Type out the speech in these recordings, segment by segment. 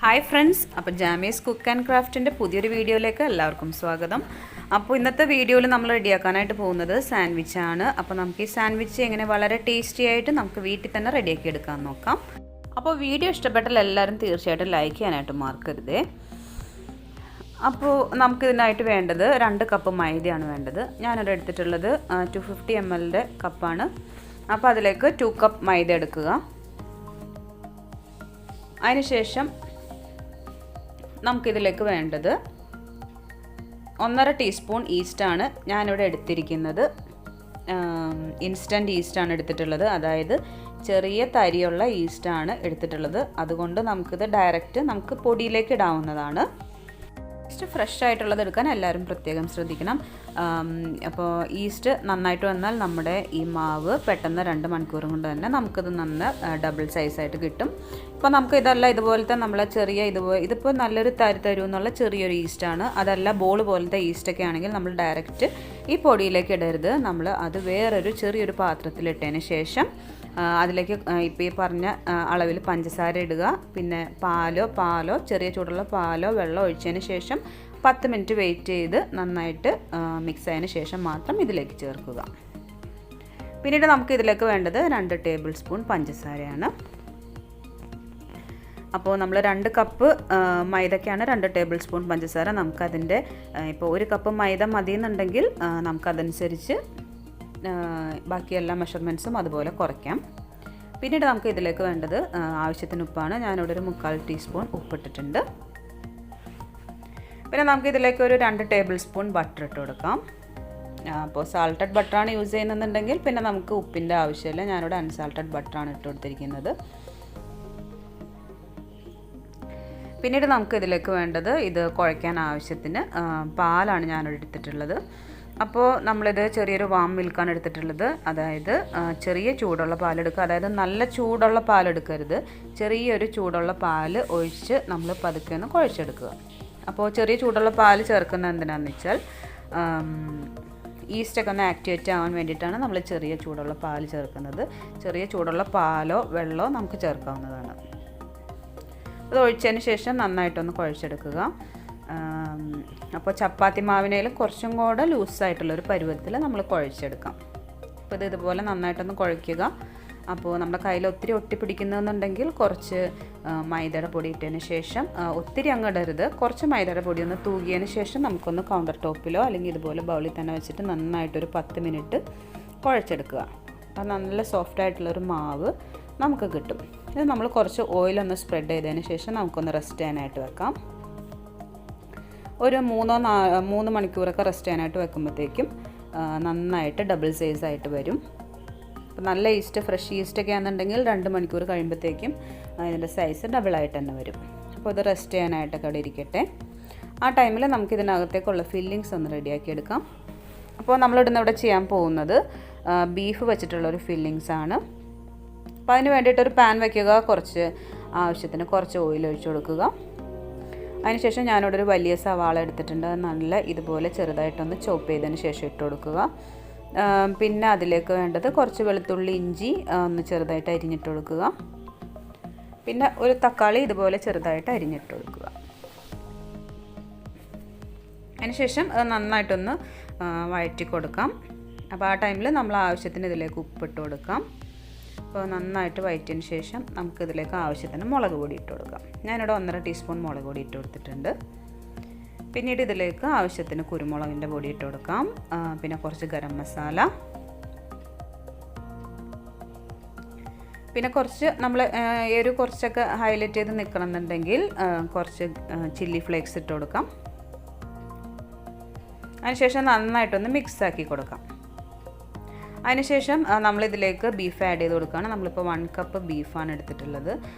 Hi friends, അപ്പോൾ ജാമീസ് cook and ക്രാഫ്റ്റിൻ്റെ പുതിയൊരു വീഡിയോയിലേക്ക് എല്ലാവർക്കും സ്വാഗതം. അപ്പോൾ ഇന്നത്തെ വീഡിയോയിൽ നമ്മൾ റെഡിയാക്കാനായിട്ട് പോകുന്നത് സാൻഡ്വിച്ചാണ്. അപ്പോൾ നമുക്ക് ഈ സാൻഡ്വിച്ച് എങ്ങനെ വളരെ ടേസ്റ്റി ആയിട്ട് നമുക്ക് വീട്ടിൽ തന്നെ റെഡിയാക്കി എടുക്കാൻ നോക്കാം. അപ്പോൾ വീഡിയോ ഇഷ്ടപ്പെട്ടാൽ എല്ലാവരും തീർച്ചയായിട്ടും ലൈക്ക് ചെയ്യാനായിട്ട് മറക്കരുതേ. അപ്പോൾ നമുക്കിതിനായിട്ട് വേണ്ടത് 2 കപ്പ് മൈദയാണ് വേണ്ടത്. ഞാനിവിടെ എടുത്തിട്ടുള്ളത് 250 ml കപ്പാണ്. അപ്പോൾ അതിലേക്ക് 2 കപ്പ് മൈദ എടുക്കുക. അതിനുശേഷം നമുക്കിതിലേക്ക് വേണ്ടത് 1.5 ടീസ്പൂൺ ഈസ്റ്റാണ് ഞാനിവിടെ എടുത്തിരിക്കുന്നത്. ഇൻസ്റ്റൻറ്റ് ഈസ്റ്റാണ് എടുത്തിട്ടുള്ളത്, അതായത് ചെറിയ തരിയുള്ള ഈസ്റ്റാണ് എടുത്തിട്ടുള്ളത്. അതുകൊണ്ട് നമുക്കിത് ഡയറക്റ്റ് നമുക്ക് പൊടിയിലേക്ക് ഇടാവുന്നതാണ്. ഈസ്റ്റ് ഫ്രഷ് ആയിട്ടുള്ളത് എടുക്കാൻ എല്ലാവരും പ്രത്യേകം ശ്രദ്ധിക്കണം. അപ്പോൾ ഈസ്റ്റ് നന്നായിട്ട് വന്നാൽ നമ്മുടെ ഈ മാവ് പെട്ടെന്ന് 2 മണിക്കൂർ കൊണ്ട് തന്നെ നമുക്കിത് ഡബിൾ സൈസായിട്ട് കിട്ടും. ഇപ്പോൾ നമുക്ക് ഇതല്ല ഇതുപോലത്തെ നമ്മളെ ചെറിയ ഇതിപ്പോൾ നല്ലൊരു തരും എന്നുള്ള ചെറിയൊരു ഈസ്റ്റാണ്. അതല്ല ബോൾ പോലത്തെ ഈസ്റ്റൊക്കെ ആണെങ്കിൽ നമ്മൾ ഡയറക്റ്റ് ഈ പൊടിയിലേക്ക് ഇടരുത്. നമ്മൾ അത് വേറൊരു ചെറിയൊരു പാത്രത്തിലിട്ടതിന് ശേഷം അതിലേക്ക് ഇപ്പോൾ ഈ പറഞ്ഞ അളവിൽ പഞ്ചസാര ഇടുക. പിന്നെ പാലോ ചെറിയ ചൂടുള്ള പാലോ വെള്ളം ഒഴിച്ചതിന് ശേഷം 10 മിനിറ്റ് വെയിറ്റ് ചെയ്ത് നന്നായിട്ട് മിക്സ് ആയതിന് ശേഷം മാത്രം ഇതിലേക്ക് ചേർക്കുക. പിന്നീട് നമുക്ക് ഇതിലേക്ക് വേണ്ടത് 2 ടേബിൾ സ്പൂൺ പഞ്ചസാരയാണ്. അപ്പോൾ നമ്മൾ 2 കപ്പ് മൈദയ്ക്കാണ് 2 ടേബിൾ സ്പൂൺ പഞ്ചസാര. നമുക്കതിൻ്റെ ഇപ്പോൾ 1 കപ്പ് മൈദ മതിയെന്നുണ്ടെങ്കിൽ നമുക്കതനുസരിച്ച് ബാക്കി എല്ലാ മെഷർമെൻറ്റ്സും അതുപോലെ കുറയ്ക്കാം. പിന്നീട് നമുക്ക് ഇതിലേക്ക് വേണ്ടത് ആവശ്യത്തിന് ഉപ്പാണ്. ഞാനിവിടെ ഒരു 3/4 ടീസ്പൂൺ ഉപ്പിട്ടിട്ടുണ്ട്. പിന്നെ നമുക്ക് ഇതിലേക്ക് ഒരു 2 ടേബിൾ സ്പൂൺ ബട്ടർ ഇട്ട് കൊടുക്കാം. അപ്പോൾ സാൾട്ടഡ് ബട്ടറാണ് യൂസ് ചെയ്യുന്നുണ്ടെങ്കിൽ പിന്നെ നമുക്ക് ഉപ്പിൻ്റെ ആവശ്യമില്ല. ഞാനിവിടെ അൺസാൾട്ടഡ് ബട്ടറാണ് ഇട്ട് കൊടുത്തിരിക്കുന്നത്. പിന്നീട് നമുക്ക് ഇതിലേക്ക് വേണ്ടത് ഇത് കുഴയ്ക്കാൻ ആവശ്യത്തിന് പാലാണ് ഞാനിവിടെ എടുത്തിട്ടുള്ളത്. അപ്പോൾ നമ്മളിത് ചെറിയൊരു വാം മിൽക്കാണ് എടുത്തിട്ടുള്ളത്. അതായത് ചെറിയ ചൂടുള്ള പാലെടുക്കുക. അതായത് നല്ല ചൂടുള്ള പാലെടുക്കരുത്. ചെറിയൊരു ചൂടുള്ള പാല് ഒഴിച്ച് നമ്മൾ പതുക്കെ ഒന്ന് കുഴച്ചെടുക്കുക. അപ്പോൾ ചെറിയ ചൂടുള്ള പാല് ചേർക്കുന്നത് എന്തിനാണെന്ന് വെച്ചാൽ ഈസ്റ്റൊക്കെ ഒന്ന് ആക്ടിവേറ്റ് ആവാൻ വേണ്ടിയിട്ടാണ് നമ്മൾ ചെറിയ ചൂടുള്ള പാല് ചേർക്കുന്നത്. ചെറിയ ചൂടുള്ള പാലോ വെള്ളമോ നമുക്ക് ചേർക്കാവുന്നതാണ്. അത് ഒഴിച്ചതിന് ശേഷം നന്നായിട്ടൊന്ന് കുഴച്ചെടുക്കുക. അപ്പോൾ ചപ്പാത്തി മാവിനേലും കുറച്ചും കൂടെ ലൂസായിട്ടുള്ളൊരു പരുവത്തിൽ നമ്മൾ കുഴച്ചെടുക്കാം. അപ്പോൾ ഇതുപോലെ നന്നായിട്ടൊന്ന് കുഴയ്ക്കുക. അപ്പോൾ നമ്മുടെ കയ്യിൽ ഒത്തിരി ഒട്ടിപ്പിടിക്കുന്നതെന്നുണ്ടെങ്കിൽ കുറച്ച് മൈദയുടെ പൊടി ഇട്ടതിന് ശേഷം ഒത്തിരി അങ്ങ് ഇടരുത്. കുറച്ച് മൈദയുടെ പൊടി ഒന്ന് തൂകിയതിന് ശേഷം നമുക്കൊന്ന് കൗണ്ടർ ടോപ്പിലോ അല്ലെങ്കിൽ ഇതുപോലെ ബൗളിൽ തന്നെ വെച്ചിട്ട് നന്നായിട്ടൊരു 10 മിനിറ്റ് കുഴച്ചെടുക്കുക. അപ്പോൾ നല്ല സോഫ്റ്റായിട്ടുള്ളൊരു മാവ് നമുക്ക് കിട്ടും. ഇത് നമ്മൾ കുറച്ച് ഓയിലൊന്ന് സ്പ്രെഡ് ചെയ്തതിന് ശേഷം നമുക്കൊന്ന് റെസ്റ്റ് ചെയ്യാനായിട്ട് വെക്കാം. ഒരു 3 മണിക്കൂറൊക്കെ റെസ്റ്റ് ചെയ്യാനായിട്ട് വെക്കുമ്പോഴത്തേക്കും നന്നായിട്ട് ഡബിൾ സൈസായിട്ട് വരും. അപ്പോൾ നല്ല ഈസ്റ്റ് ഫ്രഷ് ഈസ്റ്റൊക്കെ ആണെന്നുണ്ടെങ്കിൽ 2 മണിക്കൂർ കഴിയുമ്പോഴത്തേക്കും അതിൻ്റെ സൈസ് ഡബിളായിട്ട് തന്നെ വരും. അപ്പോൾ ഇത് റെസ്റ്റ് ചെയ്യാനായിട്ടൊക്കെ അവിടെ ഇരിക്കട്ടെ. ആ ടൈമിൽ നമുക്ക് ഇതിനകത്തേക്കുള്ള ഫില്ലിങ്സ് ഒന്ന് റെഡിയാക്കി എടുക്കാം. അപ്പോൾ നമ്മളിവിടെ ചെയ്യാൻ പോകുന്നത് ബീഫ് വെച്ചിട്ടുള്ളൊരു ഫില്ലിങ്സ് ആണ്. അപ്പോൾ അതിന് വേണ്ടിയിട്ടൊരു പാൻ വയ്ക്കുക. ആവശ്യത്തിന് കുറച്ച് ഓയിൽ ഒഴിച്ച് കൊടുക്കുക. അതിനുശേഷം ഞാനിവിടെ ഒരു വലിയ സവാള എടുത്തിട്ടുണ്ട്. നല്ല ഇതുപോലെ ചെറുതായിട്ടൊന്ന് ചോപ്പ് ചെയ്തതിന് ശേഷം ഇട്ട് കൊടുക്കുക. പിന്നെ അതിലേക്ക് വേണ്ടത് കുറച്ച് വെളുത്തുള്ളി ഇഞ്ചി ഒന്ന് ചെറുതായിട്ട് അരിഞ്ഞിട്ട് കൊടുക്കുക. പിന്നെ ഒരു തക്കാളി ഇതുപോലെ ചെറുതായിട്ട് അരിഞ്ഞിട്ട് കൊടുക്കുക. അതിനുശേഷം അത് നന്നായിട്ടൊന്ന് വഴറ്റി കൊടുക്കാം. അപ്പോൾ ആ ടൈമിൽ നമ്മൾ ആവശ്യത്തിന് ഇതിലേക്ക് ഉപ്പിട്ട് കൊടുക്കാം. അപ്പോൾ നന്നായിട്ട് വഴറ്റിയതിന് ശേഷം നമുക്കിതിലേക്ക് ആവശ്യത്തിന് മുളക് പൊടി ഇട്ട് കൊടുക്കാം. ഞാനിവിടെ 1.5 ടീസ്പൂൺ മുളക് പൊടി ഇട്ട് കൊടുത്തിട്ടുണ്ട്. പിന്നീട് ഇതിലേക്ക് ആവശ്യത്തിന് കുരുമുളകിൻ്റെ പൊടി ഇട്ട് കൊടുക്കാം. പിന്നെ കുറച്ച് ഗരം മസാല, പിന്നെ കുറച്ച് നമ്മൾ കുറച്ചൊക്കെ ഹൈലൈറ്റ് ചെയ്ത് നിൽക്കണമെന്നുണ്ടെങ്കിൽ കുറച്ച് ചില്ലി ഫ്ലേക്സ് ഇട്ട് കൊടുക്കാം. അതിനുശേഷം നന്നായിട്ടൊന്ന് മിക്സാക്കി കൊടുക്കാം. അതിനുശേഷം നമ്മളിതിലേക്ക് ബീഫ് ആഡ് ചെയ്ത് കൊടുക്കുകയാണ്. നമ്മളിപ്പോൾ 1 കപ്പ് ബീഫാണ് എടുത്തിട്ടുള്ളത്.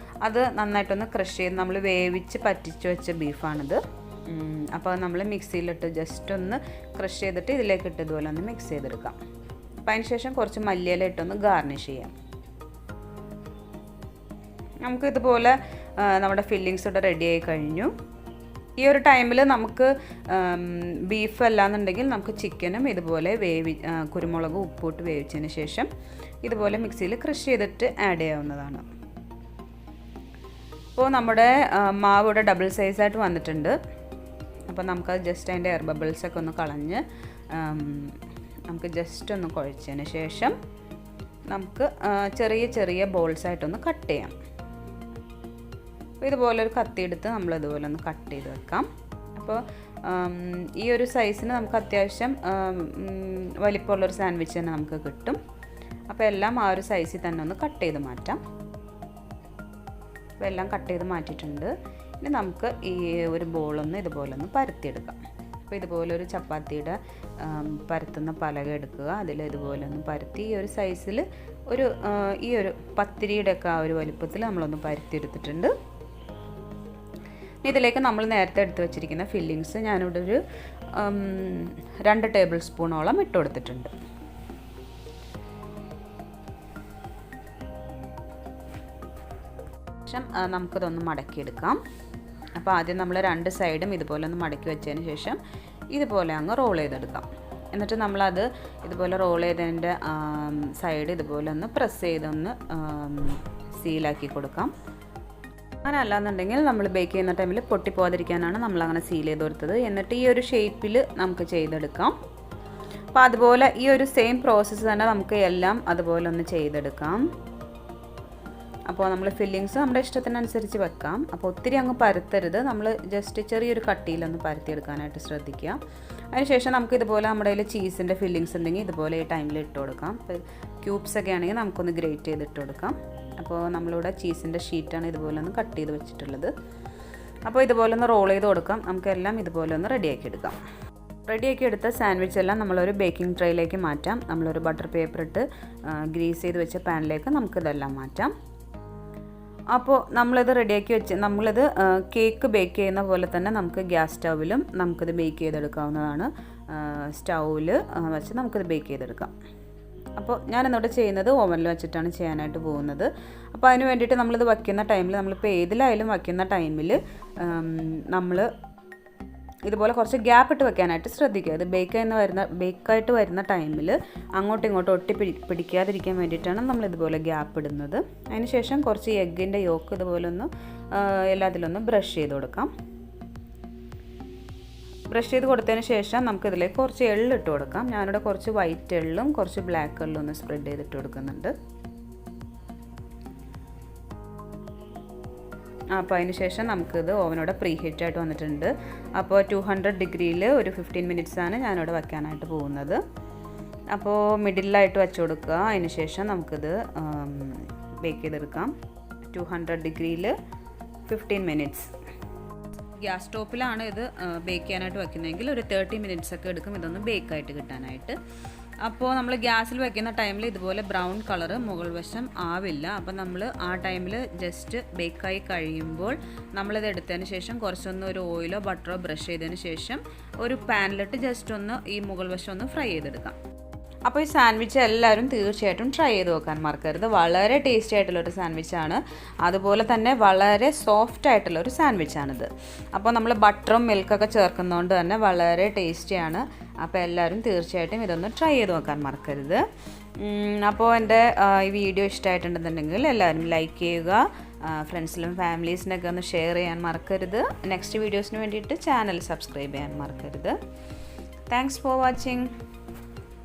അത് നന്നായിട്ടൊന്ന് ക്രഷ് ചെയ്ത് നമ്മൾ വേവിച്ച് പറ്റിച്ച് വെച്ച ബീഫാണിത്. അപ്പോൾ നമ്മൾ മിക്സിയിലിട്ട് ജസ്റ്റ് ഒന്ന് ക്രഷ് ചെയ്തിട്ട് ഇതിലേക്കിട്ട് ഇതുപോലെ ഒന്ന് മിക്സ് ചെയ്തെടുക്കാം. അപ്പോൾ അതിനുശേഷം കുറച്ച് മല്ലിയില ഇട്ടൊന്ന് ഗാർണിഷ് ചെയ്യാം. നമുക്കിതുപോലെ നമ്മുടെ ഫില്ലിങ്സ് ഇവിടെ റെഡി ആയി കഴിഞ്ഞു. ഈ ഒരു ടൈമിൽ നമുക്ക് ബീഫ് അല്ലാന്നുണ്ടെങ്കിൽ നമുക്ക് ചിക്കനും ഇതുപോലെ കുരുമുളകും ഉപ്പിട്ട് വേവിച്ചതിന് ശേഷം ഇതുപോലെ മിക്സിയിൽ ക്രഷ് ചെയ്തിട്ട് ആഡ് ചെയ്യാവുന്നതാണ്. ഇപ്പോൾ നമ്മുടെ മാവ് ഇവിടെ ഡബിൾ സൈസായിട്ട് വന്നിട്ടുണ്ട്. അപ്പോൾ നമുക്കത് ജസ്റ്റ് അതിൻ്റെ എയർ ബബിൾസൊക്കെ ഒന്ന് കളഞ്ഞ് നമുക്ക് ജസ്റ്റ് ഒന്ന് കുഴച്ചതിന് ശേഷം നമുക്ക് ചെറിയ ചെറിയ ബോൾസായിട്ടൊന്ന് കട്ട് ചെയ്യാം. അപ്പോൾ ഇതുപോലെ ഒരു കത്തി എടുത്ത് നമ്മളിതുപോലെ ഒന്ന് കട്ട് ചെയ്ത് വെക്കാം. അപ്പോൾ ഈ ഒരു സൈസിന് നമുക്ക് അത്യാവശ്യം വലിപ്പമുള്ളൊരു സാൻഡ്വിച്ച് തന്നെ നമുക്ക് കിട്ടും. അപ്പോൾ എല്ലാം ആ ഒരു സൈസിൽ തന്നെ ഒന്ന് കട്ട് ചെയ്ത് മാറ്റാം. അപ്പോൾ എല്ലാം കട്ട് ചെയ്ത് മാറ്റിയിട്ടുണ്ട്. ഇനി നമുക്ക് ഈ ഒരു ബോളൊന്ന് ഇതുപോലെ ഒന്ന് പരത്തിയെടുക്കാം. അപ്പോൾ ഇതുപോലെ ഒരു ചപ്പാത്തിയുടെ പരത്തുന്ന പലക എടുക്കുക. അതിൽ ഇതുപോലെ ഒന്ന് പരത്തി ഈ ഒരു സൈസിൽ ഈ ഒരു പത്തിരിയുടെ ഒക്കെ ആ ഒരു വലിപ്പത്തിൽ നമ്മളൊന്ന് പരത്തിയെടുത്തിട്ടുണ്ട്. ഇതിലേക്ക് നമ്മൾ നേരത്തെ എടുത്ത് വെച്ചിരിക്കുന്ന ഫില്ലിങ്സ് ഞാനിവിടെ ഒരു 2 ടേബിൾ സ്പൂണോളം ഇട്ട് കൊടുത്തിട്ടുണ്ട്. ശേഷം നമുക്കിതൊന്ന് മടക്കിയെടുക്കാം. അപ്പോൾ ആദ്യം നമ്മൾ 2 സൈഡും ഇതുപോലെ ഒന്ന് മടക്കി വെച്ചതിന് ശേഷം ഇതുപോലെ അങ്ങ് റോൾ ചെയ്തെടുക്കാം. എന്നിട്ട് നമ്മളത് ഇതുപോലെ റോൾ ചെയ്തതിൻ്റെ സൈഡ് ഇതുപോലെ ഒന്ന് പ്രസ് ചെയ്തൊന്ന് സീലാക്കി കൊടുക്കാം. അങ്ങനെ അല്ലാന്നുണ്ടെങ്കിൽ നമ്മൾ ബേക്ക് ചെയ്യുന്ന ടൈമിൽ പൊട്ടിപ്പോകാതിരിക്കാനാണ് നമ്മളങ്ങനെ സീൽ ചെയ്ത് കൊടുത്തത്. എന്നിട്ട് ഈ ഒരു ഷേപ്പിൽ നമുക്ക് ചെയ്തെടുക്കാം. അപ്പോൾ അതുപോലെ ഈ ഒരു സെയിം പ്രോസസ്സ് തന്നെ നമുക്ക് എല്ലാം അതുപോലെ ഒന്ന് ചെയ്തെടുക്കാം. അപ്പോൾ നമ്മൾ ഫില്ലിങ്സ് നമ്മുടെ ഇഷ്ടത്തിനനുസരിച്ച് വെക്കാം. അപ്പോൾ ഒത്തിരി അങ്ങ് പരത്തരുത്, നമ്മൾ ജസ്റ്റ് ചെറിയൊരു കട്ടിയിലൊന്ന് പരത്തിയെടുക്കാനായിട്ട് ശ്രദ്ധിക്കുക. അതിനുശേഷം നമുക്ക് ഇതുപോലെ നമ്മുടെ കയ്യിൽ ചീസിൻ്റെ ഫില്ലിങ്സ് ഉണ്ടെങ്കിൽ ഇതുപോലെ ഈ ടൈമിൽ ഇട്ട് കൊടുക്കാം. ഇപ്പോൾ ക്യൂബ്സ് ഒക്കെ ആണെങ്കിൽ നമുക്കൊന്ന് ഗ്രേറ്റ് ചെയ്ത് ഇട്ട് കൊടുക്കാം. അപ്പോൾ നമ്മളിവിടെ ചീസിൻ്റെ ഷീറ്റാണ് ഇതുപോലെ ഒന്ന് കട്ട് ചെയ്ത് വെച്ചിട്ടുള്ളത്. അപ്പോൾ ഇതുപോലെ ഒന്ന് റോൾ ചെയ്ത് കൊടുക്കാം. നമുക്കെല്ലാം ഇതുപോലെ ഒന്ന് റെഡിയാക്കി എടുക്കാം. റെഡിയാക്കി എടുത്ത സാൻഡ്വിച്ച് എല്ലാം നമ്മളൊരു ബേക്കിംഗ് ട്രേയിലേക്ക് മാറ്റാം. നമ്മളൊരു ബട്ടർ പേപ്പർ ഇട്ട് ഗ്രീസ് ചെയ്ത് വെച്ച പാനിലേക്ക് നമുക്കിതെല്ലാം മാറ്റാം. അപ്പോൾ നമ്മളിത് റെഡിയാക്കി വെച്ച് നമ്മളിത് കേക്ക് ബേക്ക് ചെയ്യുന്ന പോലെ തന്നെ നമുക്ക് ഗ്യാസ് സ്റ്റൗവിലും നമുക്കിത് ബേക്ക് ചെയ്തെടുക്കാവുന്നതാണ്. സ്റ്റൗവിൽ വെച്ച് നമുക്കിത് ബേക്ക് ചെയ്തെടുക്കാം. അപ്പോൾ ഞാനിന്നിവിടെ ചെയ്യുന്നത് ഓവനിൽ വെച്ചിട്ടാണ് ചെയ്യാനായിട്ട് പോകുന്നത്. അപ്പോൾ അതിന് വേണ്ടിയിട്ട് നമ്മളിത് വയ്ക്കുന്ന ടൈമിൽ നമ്മളിപ്പോൾ ഏതിലായാലും വയ്ക്കുന്ന ടൈമിൽ നമ്മൾ ഇതുപോലെ കുറച്ച് ഗ്യാപ്പ് ഇട്ട് വെക്കാനായിട്ട് ശ്രദ്ധിക്കുക. ഇത് ബേക്കായിട്ട് വരുന്ന ടൈമിൽ അങ്ങോട്ടും ഇങ്ങോട്ടും പിടിക്കാതിരിക്കാൻ വേണ്ടിയിട്ടാണ് നമ്മളിതുപോലെ ഗ്യാപ്പ് ഇടുന്നത്. അതിനുശേഷം കുറച്ച് എഗ്ഗിൻ്റെ യോക്ക് ഇതുപോലെ ഒന്ന് എല്ലാത്തിലൊന്ന് ബ്രഷ് ചെയ്ത് കൊടുക്കാം. ബ്രഷ് ചെയ്ത് കൊടുത്തതിന് ശേഷം നമുക്കിതിലേക്ക് കുറച്ച് എള്ളിട്ട് കൊടുക്കാം. ഞാനിവിടെ കുറച്ച് വൈറ്റ് എള്ളും കുറച്ച് ബ്ലാക്ക് എള്ളും ഒന്ന് സ്പ്രെഡ് ചെയ്തിട്ട് കൊടുക്കുന്നുണ്ട്. അപ്പോൾ അതിന് ശേഷം നമുക്കിത് ഓവനോടെ പ്രീ ഹീറ്റായിട്ട് വന്നിട്ടുണ്ട്. അപ്പോൾ 200 ഡിഗ്രിയിൽ ഒരു 15 മിനിറ്റ്സാണ് ഞാനിവിടെ വയ്ക്കാനായിട്ട് പോകുന്നത്. അപ്പോൾ മിഡിലായിട്ട് വെച്ച് കൊടുക്കുക. അതിന് ശേഷം നമുക്കിത് ബേക്ക് ചെയ്തെടുക്കാം. 200 ഡിഗ്രിയിൽ 15 മിനിറ്റ്സ്. ഗ്യാസ് സ്റ്റോപ്പിലാണ് ഇത് ബേക്ക് ചെയ്യാനായിട്ട് വയ്ക്കുന്നതെങ്കിൽ ഒരു 30 മിനിറ്റ്സ് ഒക്കെ എടുക്കും ഇതൊന്ന് ബേക്കായിട്ട് കിട്ടാനായിട്ട്. അപ്പോൾ നമ്മൾ ഗ്യാസിൽ വയ്ക്കുന്ന ടൈമിൽ ഇതുപോലെ ബ്രൗൺ കളറ് മുകൾ വശം ആവില്ല. അപ്പോൾ നമ്മൾ ആ ടൈമിൽ ജസ്റ്റ് ബേക്കായി കഴിയുമ്പോൾ നമ്മളിത് എടുത്തതിന് ശേഷം കുറച്ചൊന്ന് ഒരു ഓയിലോ ബട്ടറോ ബ്രഷ് ചെയ്തതിന് ശേഷം ഒരു പാനിലിട്ട് ജസ്റ്റ് ഒന്ന് ഈ മുകൾ വശം ഒന്ന് ഫ്രൈ ചെയ്തെടുക്കാം. അപ്പോൾ ഈ സാൻഡ്വിച്ച് എല്ലാവരും തീർച്ചയായിട്ടും ട്രൈ ചെയ്ത് നോക്കാൻ മറക്കരുത്. വളരെ ടേസ്റ്റി ആയിട്ടുള്ളൊരു സാൻഡ്വിച്ചാണ്. അതുപോലെ തന്നെ വളരെ സോഫ്റ്റ് ആയിട്ടുള്ളൊരു സാൻഡ്വിച്ചാണിത്. അപ്പോൾ നമ്മൾ ബട്ടറും മിൽക്കൊക്കെ ചേർക്കുന്നതുകൊണ്ട് തന്നെ വളരെ ടേസ്റ്റിയാണ്. അപ്പോൾ എല്ലാവരും തീർച്ചയായിട്ടും ഇതൊന്ന് ട്രൈ ചെയ്ത് നോക്കാൻ മറക്കരുത്. അപ്പോൾ എൻ്റെ ഈ വീഡിയോ ഇഷ്ടമായിട്ടുണ്ടെന്നുണ്ടെങ്കിൽ എല്ലാവരും ലൈക്ക് ചെയ്യുക. ഫ്രണ്ട്സിലും ഫാമിലീസിനൊക്കെ ഒന്ന് ഷെയർ ചെയ്യാൻ മറക്കരുത്. നെക്സ്റ്റ് വീഡിയോസിന് വേണ്ടിയിട്ട് ചാനൽ സബ്സ്ക്രൈബ് ചെയ്യാൻ മറക്കരുത്. Thanks for watching.